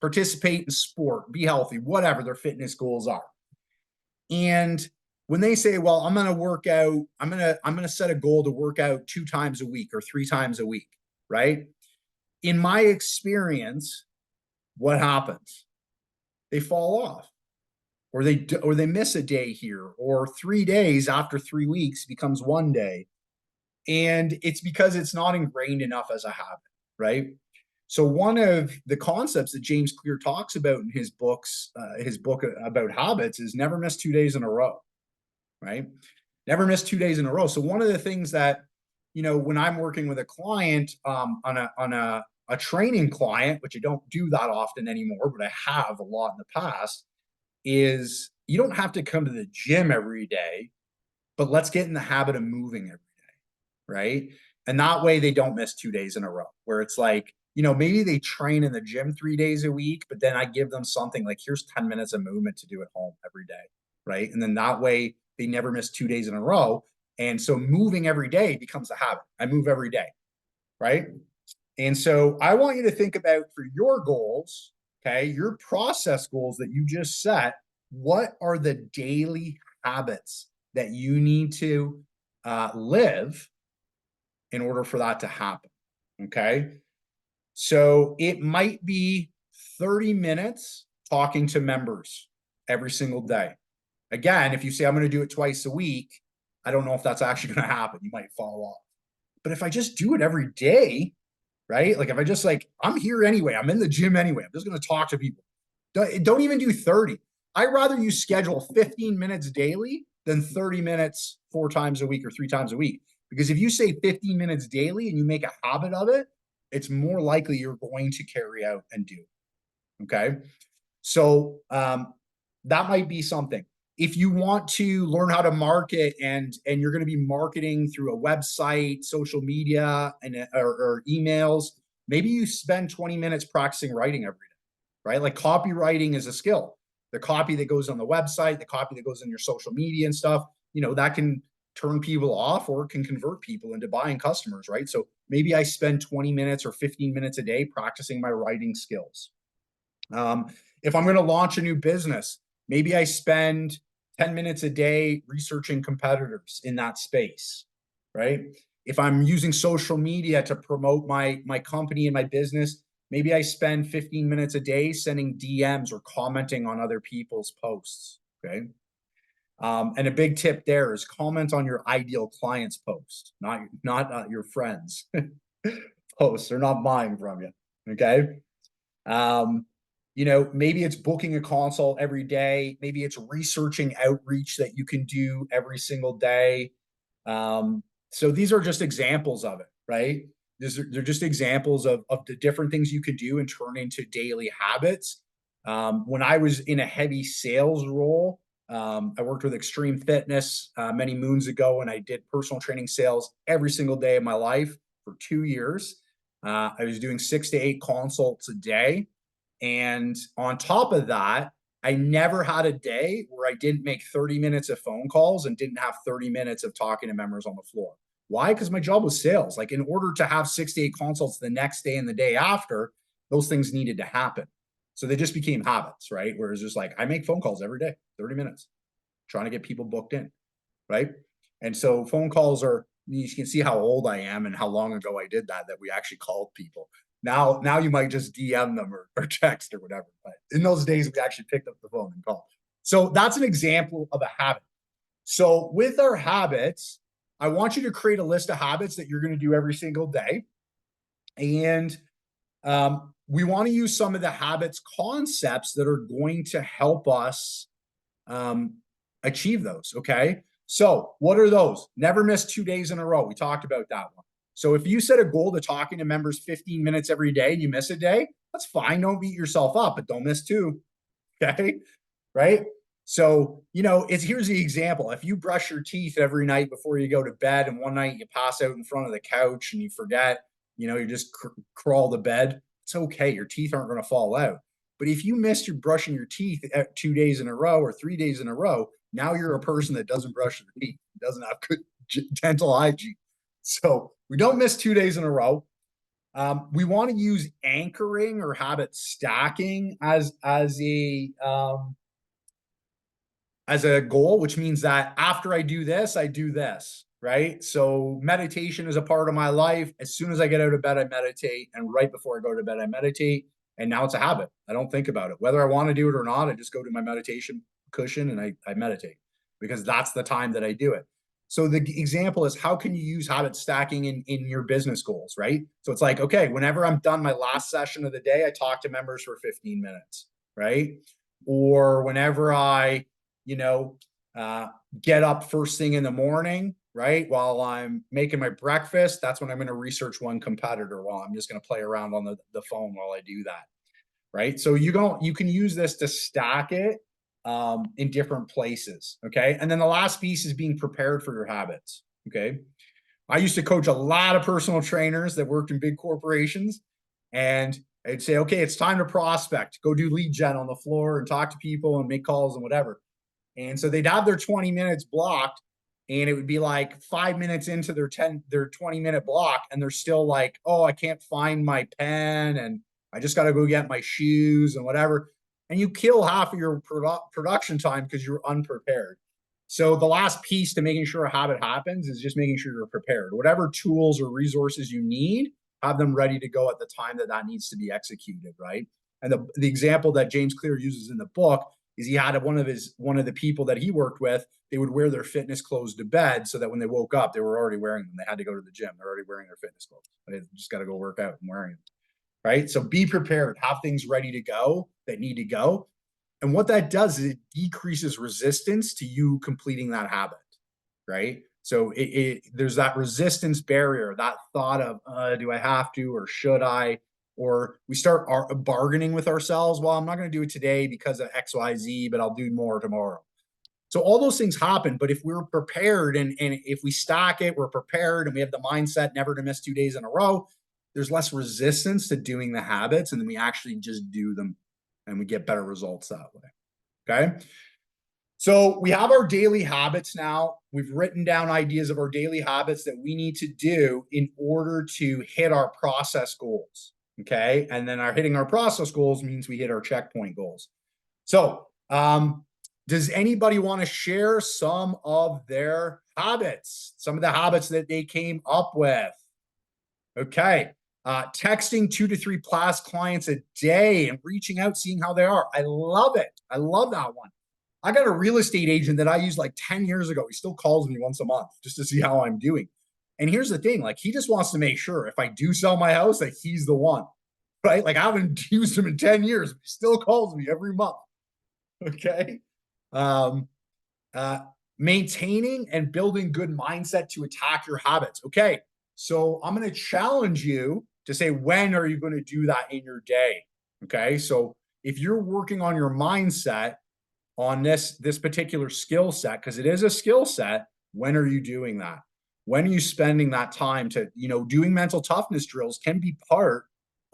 participate in sport, be healthy, whatever their fitness goals are. And when they say, well, I'm going to work out, I'm going to set a goal to work out 2 times a week or 3 times a week, right? In my experience, what happens? They fall off, or they miss a day here, or 3 days after 3 weeks becomes 1 day. And it's because it's not ingrained enough as a habit, right? So one of the concepts that James Clear talks about in his book about habits is never miss 2 days in a row, right? Never miss 2 days in a row. So one of the things that, when I'm working with a client on a training client, which I don't do that often anymore, but I have a lot in the past, is you don't have to come to the gym every day, but let's get in the habit of moving every day, right? And that way they don't miss 2 days in a row, where it's like, maybe they train in the gym 3 days a week, but then I give them something like, here's 10 minutes of movement to do at home every day, right? And then that way they never miss 2 days in a row. And so moving every day becomes a habit. I move every day, right? And so I want you to think about, for your goals, okay, your process goals that you just set, what are the daily habits that you need to live in order for that to happen, okay? So it might be 30 minutes talking to members every single day. Again, if you say, I'm going to do it twice a week, I don't know if that's actually going to happen. You might fall off. But if I just do it every day, right? Like if I just I'm here anyway, I'm in the gym anyway, I'm just going to talk to people. Don't even do 30. I'd rather you schedule 15 minutes daily than 30 minutes 4 times a week or 3 times a week. Because if you say 15 minutes daily and you make a habit of it, it's more likely you're going to carry out and do. Okay. So that might be something. If you want to learn how to market and you're going to be marketing through a website, social media, or emails, maybe you spend 20 minutes practicing writing every day, right? Like copywriting is a skill. The copy that goes on the website, the copy that goes in your social media and stuff, that can turn people off or can convert people into buying customers, right? So maybe I spend 20 minutes or 15 minutes a day practicing my writing skills. If I'm going to launch a new business, maybe I spend 10 minutes a day researching competitors in that space, right? If I'm using social media to promote my company and my business, maybe I spend 15 minutes a day sending DMs or commenting on other people's posts, okay? And a big tip there is comment on your ideal client's post, not your friends' posts. They're not buying from you. Okay. Maybe it's booking a consult every day. Maybe it's researching outreach that you can do every single day. So these are just examples of it, right? They're just examples of the different things you could do and turn into daily habits. When I was in a heavy sales role, I worked with Extreme Fitness many moons ago, and I did personal training sales every single day of my life for 2 years. I was doing 6 to 8 consults a day. And on top of that, I never had a day where I didn't make 30 minutes of phone calls and didn't have 30 minutes of talking to members on the floor. Why? Because my job was sales. Like, in order to have 6 to 8 consults the next day and the day after, those things needed to happen. So they just became habits, right? Where it's just like, I make phone calls every day, 30 minutes, trying to get people booked in, right? And so phone calls are, you can see how old I am and how long ago I did that we actually called people. Now you might just DM them or text or whatever. But in those days, we actually picked up the phone and called. So that's an example of a habit. So with our habits, I want you to create a list of habits that you're going to do every single day. And we want to use some of the habits concepts that are going to help us achieve those. Okay. So what are those? Never miss 2 days in a row. We talked about that one. So if you set a goal to talking to members 15 minutes every day and you miss a day, that's fine. Don't beat yourself up, but don't miss 2. Okay. Right. So, here's the example. If you brush your teeth every night before you go to bed and one night you pass out in front of the couch and you forget, you just crawl to bed, it's okay. Your teeth aren't going to fall out. But if you missed your brushing your teeth 2 days in a row or 3 days in a row, now you're a person that doesn't brush their teeth, doesn't have good dental hygiene. So we don't miss 2 days in a row. We want to use anchoring or habit stacking as a goal, which means that after I do this, right? So meditation is a part of my life. As soon as I get out of bed, I meditate. And right before I go to bed, I meditate. And now it's a habit. I don't think about it. Whether I want to do it or not, I just go to my meditation cushion and I meditate, because that's the time that I do it. So the example is, how can you use habit stacking in your business goals, right? So it's like, okay, whenever I'm done my last session of the day, I talk to members for 15 minutes, right? Or whenever I, get up first thing in the morning, right? While I'm making my breakfast, that's when I'm going to research one competitor while I'm just going to play around on the phone while I do that, right? So you can use this to stack it in different places. Okay. And then the last piece is being prepared for your habits. Okay. I used to coach a lot of personal trainers that worked in big corporations, and I'd say, okay, it's time to prospect, go do lead gen on the floor and talk to people and make calls and whatever. And so they'd have their 20 minutes blocked, and it would be like 5 minutes into their 20-minute block, and they're still like, oh, I can't find my pen, and I just got to go get my shoes and whatever. And you kill half of your production time because you're unprepared. So the last piece to making sure a habit happens is just making sure you're prepared. Whatever tools or resources you need, have them ready to go at the time that needs to be executed, right? And the example that James Clear uses in the book is, he had one of the people that he worked with, they would wear their fitness clothes to bed so that when they woke up, they were already wearing them. They had to go to the gym. They're already wearing their fitness clothes. They just got to go work out and wearing them, right? So be prepared, have things ready to go that need to go. And what that does is it decreases resistance to you completing that habit, right? So there's that resistance barrier, that thought of, do I have to, or should I? Or we start bargaining with ourselves. Well, I'm not going to do it today because of X, Y, Z, but I'll do more tomorrow. So all those things happen. But if we're prepared and if we stack it, we're prepared and we have the mindset never to miss 2 days in a row, there's less resistance to doing the habits. And then we actually just do them and we get better results that way. Okay. So we have our daily habits now. We've written down ideas of our daily habits that we need to do in order to hit our process goals. Okay. And then hitting our process goals means we hit our checkpoint goals. So, does anybody want to share some of their habits, some of the habits that they came up with? Okay. Texting 2 to 3 class clients a day and reaching out, seeing how they are. I love it. I love that one. I got a real estate agent that I used like 10 years ago. He still calls me once a month just to see how I'm doing. And here's the thing, like he just wants to make sure if I do sell my house that he's the one, right? Like I haven't used him in 10 years, but he still calls me every month. Okay. Um, uh, Maintaining and building good mindset to attack your habits. Okay. So I'm going to challenge you to say, when are you going to do that in your day? Okay. So if you're working on your mindset on this particular skill set, because it is a skill set, when are you doing that? When are you spending that time to, doing mental toughness drills can be part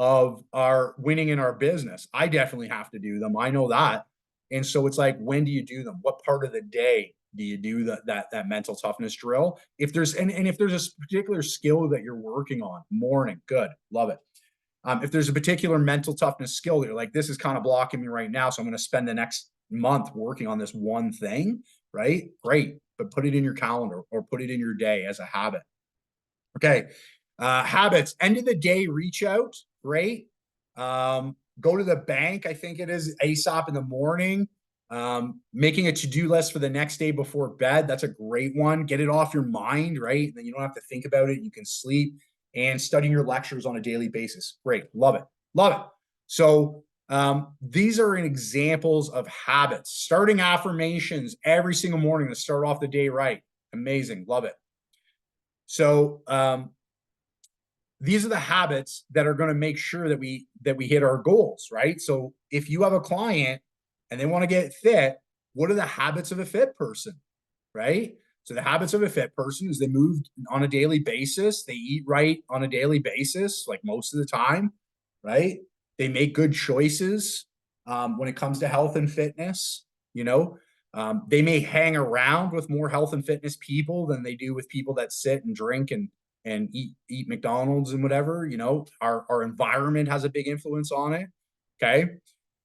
of our winning in our business. I definitely have to do them. I know that. And so it's like, when do you do them? What part of the day do you do that mental toughness drill? If there's and if there's a particular skill that you're working on, morning, good, love it. If there's a particular mental toughness skill, you're like, this is kind of blocking me right now, so I'm going to spend the next month working on this one thing, right? Great, but put it in your calendar or put it in your day as a habit. Okay, habits. End of the day, reach out. Great. Go to the bank. I think it is ASAP in the morning. Making a to-do list for the next day before bed. That's a great one. Get it off your mind, right? Then you don't have to think about it. You can sleep. And studying your lectures on a daily basis. Great. Love it. Love it. So these are examples of habits. Starting affirmations every single morning to start off the day right. Amazing. Love it. So these are the habits that are going to make sure that we hit our goals, right? So if you have a client and they want to get fit, what are the habits of a fit person, right? So the habits of a fit person is they move on a daily basis, they eat right on a daily basis, like most of the time, right? They make good choices when it comes to health and fitness. They may hang around with more health and fitness people than they do with people that sit and drink and eat McDonald's and whatever. Our environment has a big influence on it. Okay.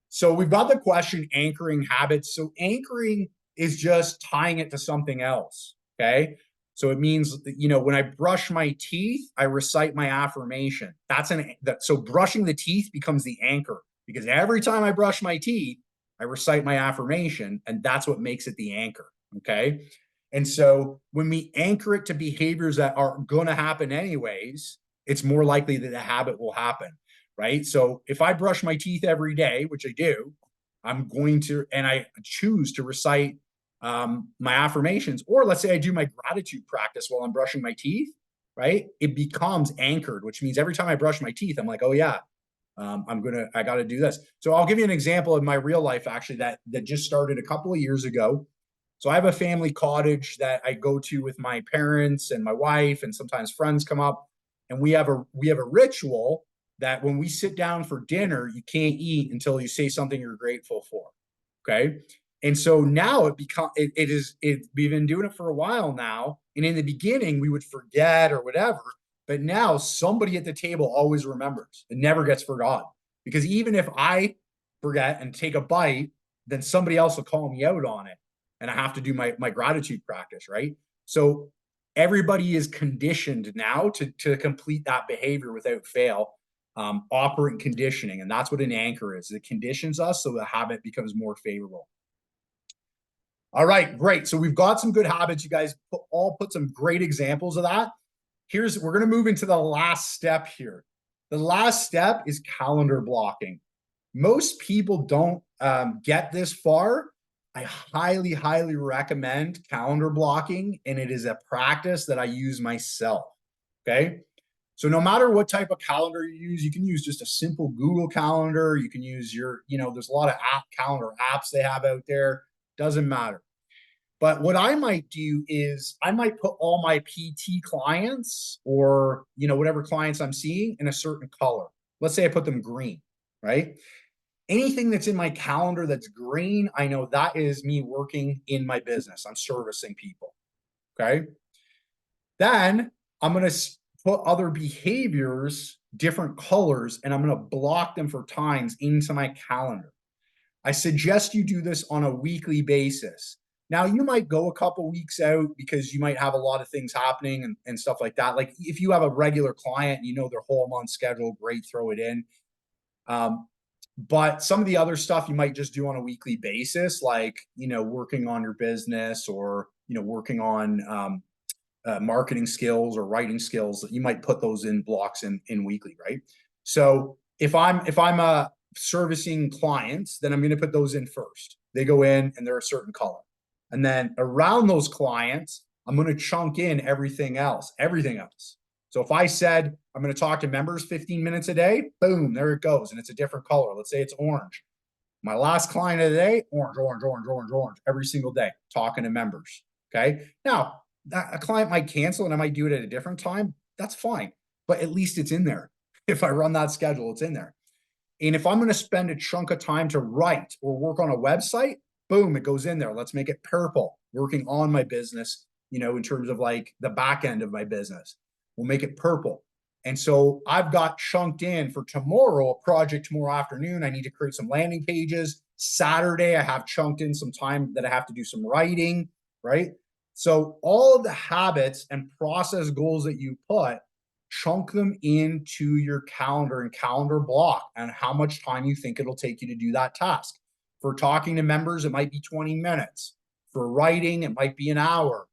So we've got the question anchoring habits. So anchoring is just tying it to something else. Okay. So it means, when I brush my teeth, I recite my affirmation. So brushing the teeth becomes the anchor, because every time I brush my teeth, I recite my affirmation, and that's what makes it the anchor. Okay. And so when we anchor it to behaviors that are going to happen anyways, it's more likely that the habit will happen, right? So if I brush my teeth every day, which I do, and I choose to recite my affirmations, or let's say I do my gratitude practice while I'm brushing my teeth, right? It becomes anchored, which means every time I brush my teeth, I'm like, oh yeah, I got to do this. So I'll give you an example of my real life, actually, that just started a couple of years ago. So I have a family cottage that I go to with my parents and my wife, and sometimes friends come up, and we have a ritual that when we sit down for dinner, you can't eat until you say something you're grateful for. Okay. And so now we've been doing it for a while now. And in the beginning, we would forget or whatever. But now somebody at the table always remembers. It never gets forgotten. Because even if I forget and take a bite, then somebody else will call me out on it. And I have to do my gratitude practice, right? So everybody is conditioned now to complete that behavior without fail. Operant conditioning. And that's what an anchor is. It conditions us so the habit becomes more favorable. All right, great. So we've got some good habits. You guys all put some great examples of that. We're going to move into the last step here. The last step is calendar blocking. Most people don't get this far. I highly, highly recommend calendar blocking, and it is a practice that I use myself. Okay. So no matter what type of calendar you use, you can use just a simple Google Calendar. You can use there's a lot of calendar apps they have out there. Doesn't matter. But what I might do is I might put all my PT clients or, whatever clients I'm seeing in a certain color. Let's say I put them green, right? Anything that's in my calendar that's green, I know that is me working in my business. I'm servicing people. Okay. Then I'm going to put other behaviors, different colors, and I'm going to block them for times into my calendar. I suggest you do this on a weekly basis. Now, you might go a couple weeks out because you might have a lot of things happening and stuff like that. Like if you have a regular client and their whole month schedule, great, throw it in. But some of the other stuff you might just do on a weekly basis, like, working on your business, or, working on marketing skills or writing skills, that you might put those in blocks in weekly, right? So if I'm servicing clients, then I'm going to put those in first. They go in and they're a certain color. And then around those clients, I'm going to chunk in everything else, everything else. So if I said I'm going to talk to members 15 minutes a day, boom, there it goes. And it's a different color. Let's say it's orange. My last client of the day, orange, orange, orange, orange, orange, every single day, talking to members. Okay. Now, a client might cancel and I might do it at a different time. That's fine. But at least it's in there. If I run that schedule, it's in there. And if I'm going to spend a chunk of time to write or work on a website, boom, it goes in there. Let's make it purple, working on my business, in terms of like the back end of my business. We'll make it purple. And so I've got chunked in for tomorrow, a project tomorrow afternoon. I need to create some landing pages. Saturday, I have chunked in some time that I have to do some writing, right? So all of the habits and process goals that you put, chunk them into your calendar and calendar block and how much time you think it'll take you to do that task. For talking to members, it might be 20 minutes. For writing, it might be an hour.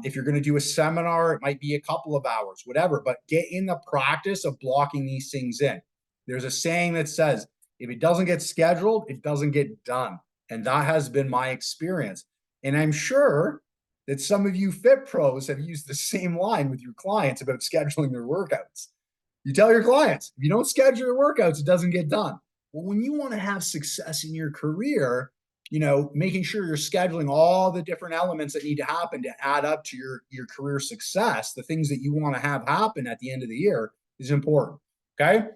If you're going to do a seminar, it might be a couple of hours, whatever, but get in the practice of blocking these things in. There's a saying that says, if it doesn't get scheduled, it doesn't get done. And that has been my experience. And I'm sure that some of you fit pros have used the same line with your clients about scheduling their workouts. You tell your clients, if you don't schedule your workouts, it doesn't get done. Well, when you want to have success in your career, making sure you're scheduling all the different elements that need to happen to add up to your career success, the things that you want to have happen at the end of the year, is important. Okay.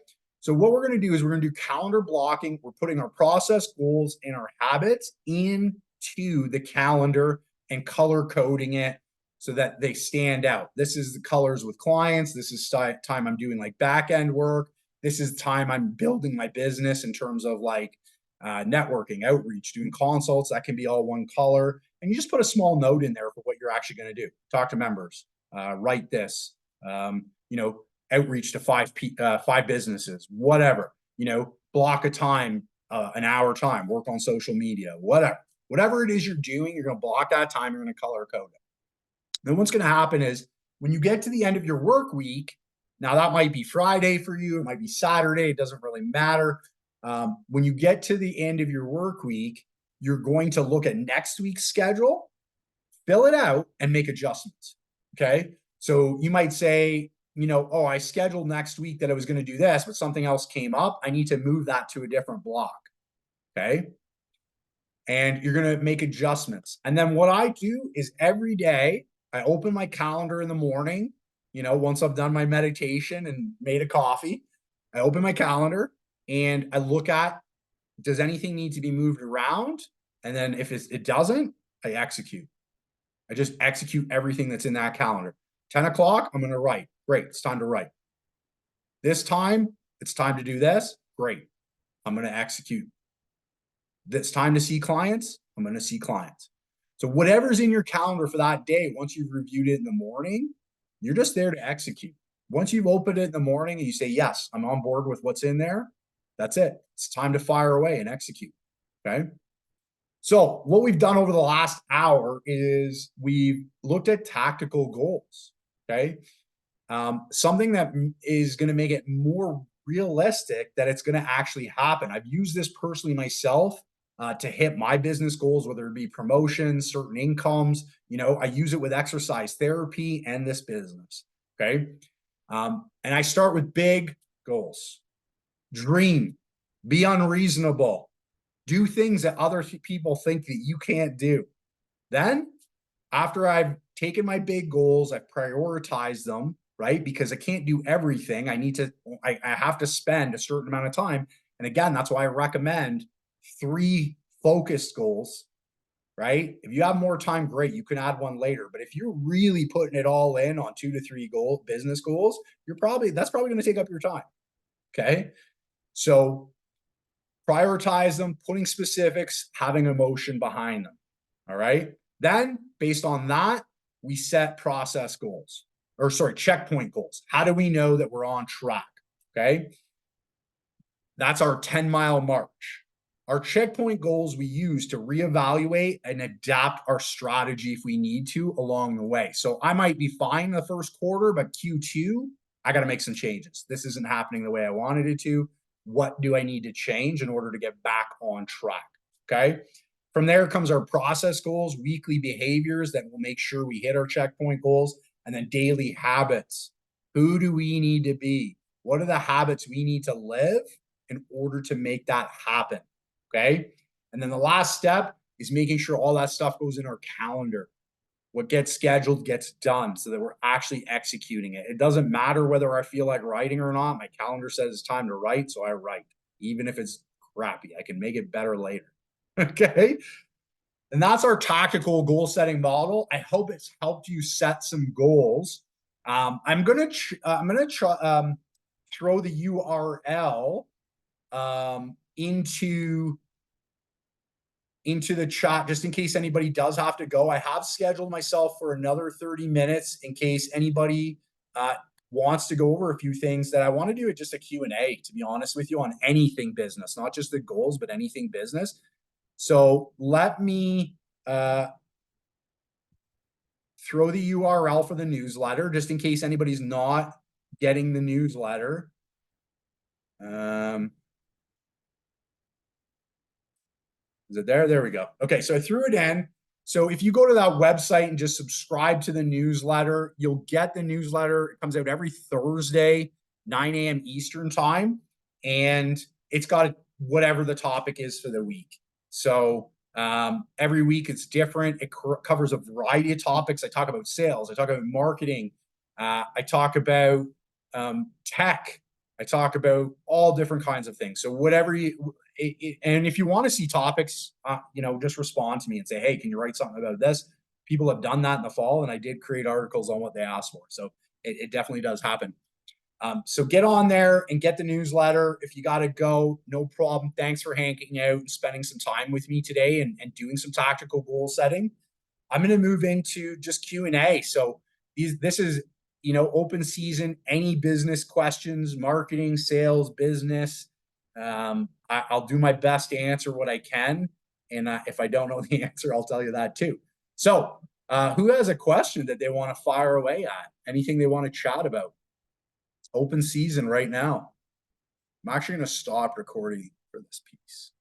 So what we're going to do is we're going to do calendar blocking. We're putting our process goals and our habits into the calendar and color coding it so that they stand out. This is the colors with clients. This is time I'm doing like back end work. This is time I'm building my business in terms of like networking, outreach, doing consults. That can be all one color. And you just put a small note in there for what you're actually going to do. Talk to members, write this, outreach to five businesses, whatever, block a time, an hour time, work on social media, whatever it is you're doing, you're going to block that time. You're going to color code it. Then what's going to happen is when you get to the end of your work week, now that might be Friday for you, it might be Saturday, it doesn't really matter. When you get to the end of your work week, you're going to look at next week's schedule, fill it out, and make adjustments. Okay. So you might say, oh, I scheduled next week that I was going to do this, but something else came up. I need to move that to a different block. Okay. And you're going to make adjustments. And then what I do is every day I open my calendar in the morning, once I've done my meditation and made a coffee, I open my calendar and I look at, does anything need to be moved around? And then if it doesn't, I execute. I just execute everything that's in that calendar. 10 o'clock, I'm going to write. Great. It's time to write. This time, it's time to do this. Great. I'm going to execute. It's time to see clients. I'm going to see clients. So whatever's in your calendar for that day, once you've reviewed it in the morning, you're just there to execute. Once you've opened it in the morning and you say, yes, I'm on board with what's in there, that's it. It's time to fire away and execute. Okay. So what we've done over the last hour is we've looked at tactical goals. Okay. Something that is going to make it more realistic that it's going to actually happen. I've used this personally myself to hit my business goals, whether it be promotions, certain incomes. I use it with exercise therapy and this business. Okay. And I start with big goals. Dream, be unreasonable, do things that other people think that you can't do. Then after I've taken my big goals, I've prioritized them, right? Because I can't do everything. I have to spend a certain amount of time. And again, that's why I recommend 3 focused goals, right? If you have more time, great. You can add one later. But if you're really putting it all in on 2 to 3 business goals, that's probably going to take up your time. Okay. So prioritize them, putting specifics, having emotion behind them. All right. Then based on that, we set checkpoint goals. How do we know that we're on track? Okay. That's our 10-mile march. Our checkpoint goals we use to reevaluate and adapt our strategy if we need to along the way. So I might be fine the first quarter, but Q2, I got to make some changes. This isn't happening the way I wanted it to. What do I need to change in order to get back on track? Okay. From there comes our process goals, weekly behaviors that will make sure we hit our checkpoint goals, and then daily habits. Who do we need to be? What are the habits we need to live in order to make that happen? Okay. And then the last step is making sure all that stuff goes in our calendar. What gets scheduled gets done so that we're actually executing it. It doesn't matter whether I feel like writing or not. My calendar says it's time to write, so I write, even if it's crappy. I can make it better later. Okay. And that's our tactical goal setting model. I hope it's helped you set some goals. I'm gonna throw the URL into the chat just in case anybody does have to go. I have scheduled myself for another 30 minutes in case anybody wants to go over a few things that I want to do. It just a Q&A, to be honest with you, on anything business, not just the goals, but anything business. So let me throw the URL for the newsletter just in case anybody's not getting the newsletter. Is it there? There we go. Okay, so I threw it in. So if you go to that website and just subscribe to the newsletter, you'll get the newsletter. It comes out every Thursday, 9 a.m. Eastern time. And it's got whatever the topic is for the week. So every week it's different. It covers a variety of topics. I talk about sales. I talk about marketing. I talk about tech. I talk about all different kinds of things. So whatever you, and if you want to see topics, just respond to me and say, hey, can you write something about this? People have done that in the fall, and I did create articles on what they asked for. So it definitely does happen. So get on there and get the newsletter. If you got to go, no problem. Thanks for hanging out and spending some time with me today and doing some tactical goal setting. I'm going to move into just Q&A. So this is, open season, any business questions, marketing, sales, business. I'll do my best to answer what I can. And if I don't know the answer, I'll tell you that too. So who has a question that they want to fire away at? Anything they want to chat about? Open season right now. I'm actually going to stop recording for this piece.